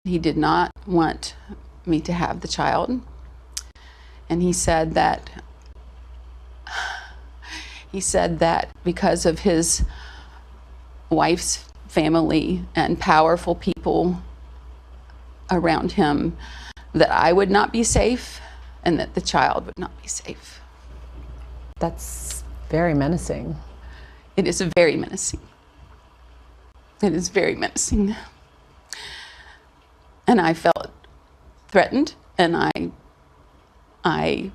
He did not want me to have the child. And he said that because of his wife's family and powerful people around him, that I would not be safe and that the child would not be safe. That's very menacing. It is very menacing. It is very menacing. And I felt threatened, and I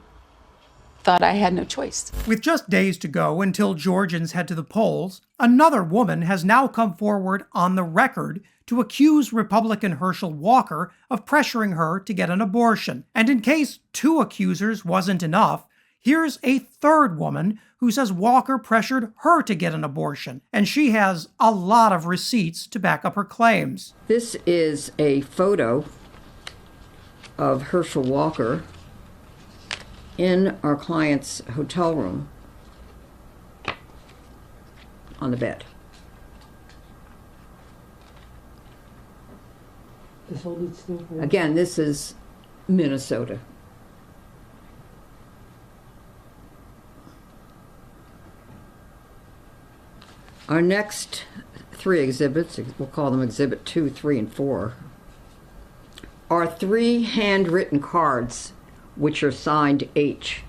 thought I had no choice. With just days to go until Georgians head to the polls, another woman has now come forward on the record to accuse Republican Herschel Walker of pressuring her to get an abortion. And in case two accusers wasn't enough, here's a third woman who says Walker pressured her to get an abortion, and she has a lot of receipts to back up her claims. This is a photo of Herschel Walker in our client's hotel room on the bed. Again, this is Minnesota. Our next three exhibits, we'll call them Exhibit 2, 3, and 4, are 3 handwritten cards which are signed H.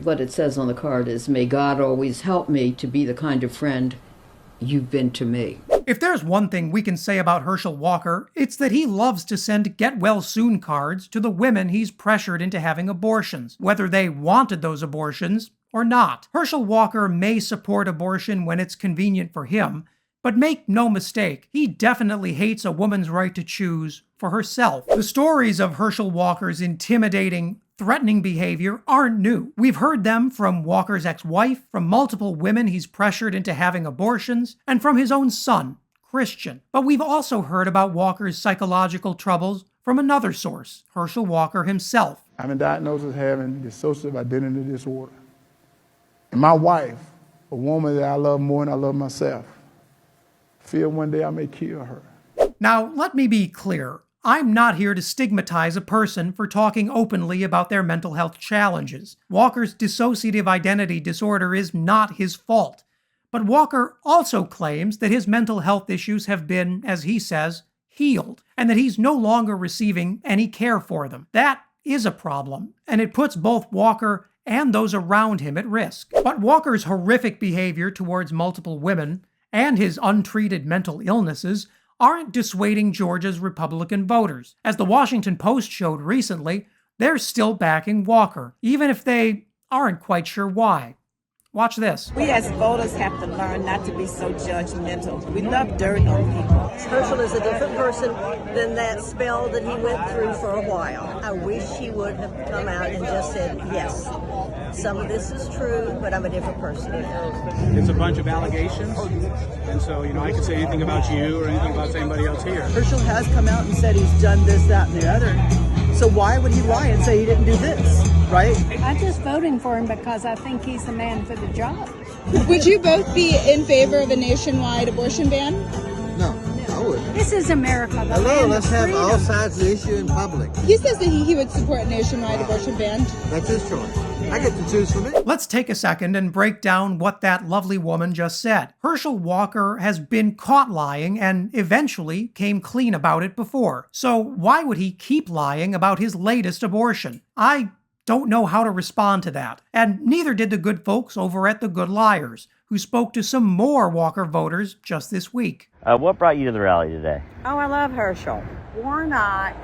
What it says on the card is, "May God always help me to be the kind of friend you've been to me." If there's one thing we can say about Herschel Walker, it's that he loves to send get-well-soon cards to the women he's pressured into having abortions, whether they wanted those abortions or not. Herschel Walker may support abortion when it's convenient for him, but make no mistake, he definitely hates a woman's right to choose for herself. The stories of Herschel Walker's intimidating, threatening behavior aren't new. We've heard them from Walker's ex-wife, from multiple women he's pressured into having abortions, and from his own son, Christian. But we've also heard about Walker's psychological troubles from another source, Herschel Walker himself. I've been diagnosed as having dissociative identity disorder. And my wife, a woman that I love more than I love myself, feel one day I may kill her. Now, let me be clear. I'm not here to stigmatize a person for talking openly about their mental health challenges. Walker's dissociative identity disorder is not his fault. But Walker also claims that his mental health issues have been, as he says, healed, and that he's no longer receiving any care for them. That is a problem, and it puts both Walker and those around him at risk. But Walker's horrific behavior towards multiple women and his untreated mental illnesses aren't dissuading Georgia's Republican voters. As the Washington Post showed recently, they're still backing Walker, even if they aren't quite sure why. Watch this. We as voters have to learn not to be so judgmental. We love dirt on people. Herschel is a different person than that spell that he went through for a while. I wish he would have come out and just said, yes, some of this is true, but I'm a different person now. It's a bunch of allegations, and so, I could say anything about you or anything about anybody else here. Herschel has come out and said he's done this, that, and the other. So why would he lie and say he didn't do this, right? I'm just voting for him because I think he's the man for the job. Would you both be in favor of a nationwide abortion ban? No, I wouldn't. This is America. Hello, let's have all sides of the issue in public. He says that he would support a nationwide abortion ban. That's his choice. I get to choose for me. Let's take a second and break down what that lovely woman just said. Herschel Walker has been caught lying and eventually came clean about it before. So why would he keep lying about his latest abortion? I don't know how to respond to that. And neither did the good folks over at The Good Liars, who spoke to some more Walker voters just this week. What brought you to the rally today? Oh, I love Herschel. Warnock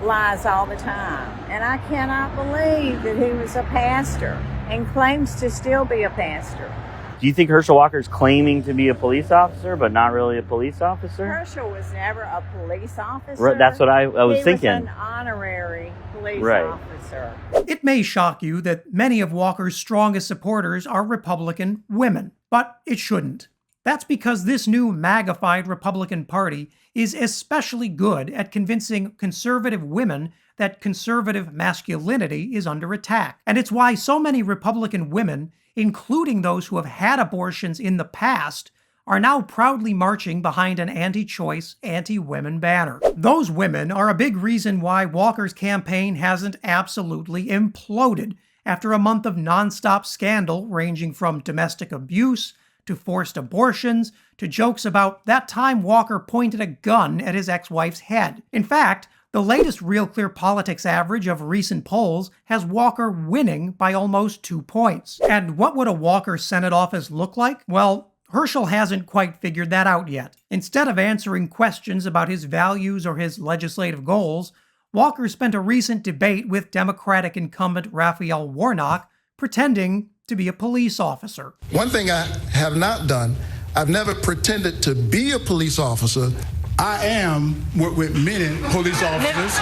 lies all the time, and I cannot believe that he was a pastor and claims to still be a pastor. Do you think Herschel Walker's claiming to be a police officer, but not really a police officer? Herschel was never a police officer. Right, that's what I was thinking. He was an honorary police officer. It may shock you that many of Walker's strongest supporters are Republican women, but it shouldn't. That's because this new MAGA-fied Republican Party is especially good at convincing conservative women that conservative masculinity is under attack. And it's why so many Republican women, including those who have had abortions in the past, are now proudly marching behind an anti-choice, anti-women banner. Those women are a big reason why Walker's campaign hasn't absolutely imploded after a month of nonstop scandal ranging from domestic abuse to forced abortions to jokes about that time Walker pointed a gun at his ex-wife's head. In fact, the latest Real Clear Politics average of recent polls has Walker winning by almost 2 points. And what would a Walker Senate office look like? Well, Herschel hasn't quite figured that out yet. Instead of answering questions about his values or his legislative goals, Walker spent a recent debate with Democratic incumbent Raphael Warnock pretending to be a police officer. One thing I have not done, I've never pretended to be a police officer. I am with many police officers.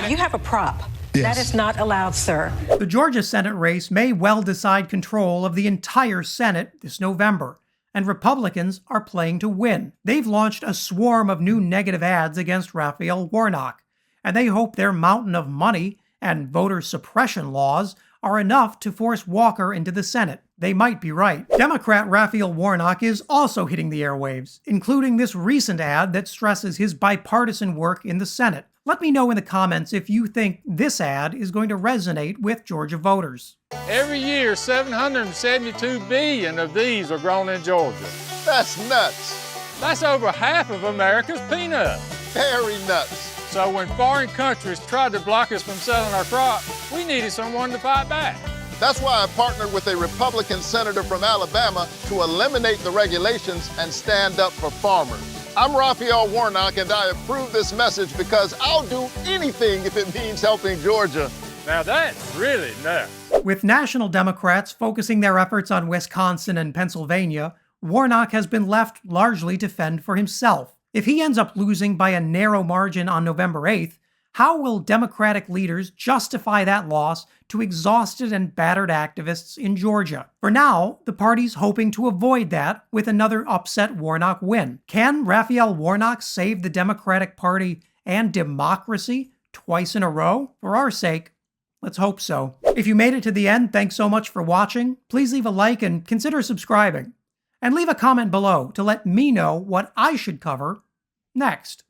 You have a prop. Yes. That is not allowed, sir. The Georgia Senate race may well decide control of the entire Senate this November, and Republicans are playing to win. They've launched a swarm of new negative ads against Raphael Warnock, and they hope their mountain of money and voter suppression laws are enough to force Walker into the Senate. They might be right. Democrat Raphael Warnock is also hitting the airwaves, including this recent ad that stresses his bipartisan work in the Senate. Let me know in the comments if you think this ad is going to resonate with Georgia voters. Every year, 772 billion of these are grown in Georgia. That's nuts. That's over half of America's peanuts. Very nuts. So when foreign countries tried to block us from selling our crop, we needed someone to fight back. That's why I partnered with a Republican senator from Alabama to eliminate the regulations and stand up for farmers. I'm Raphael Warnock, and I approve this message because I'll do anything if it means helping Georgia. Now that's really nuts. With national Democrats focusing their efforts on Wisconsin and Pennsylvania, Warnock has been left largely to fend for himself. If he ends up losing by a narrow margin on November 8th, how will Democratic leaders justify that loss to exhausted and battered activists in Georgia? For now, the party's hoping to avoid that with another upset Warnock win. Can Raphael Warnock save the Democratic Party and democracy twice in a row? For our sake, let's hope so. If you made it to the end, thanks so much for watching. Please leave a like and consider subscribing. And leave a comment below to let me know what I should cover next.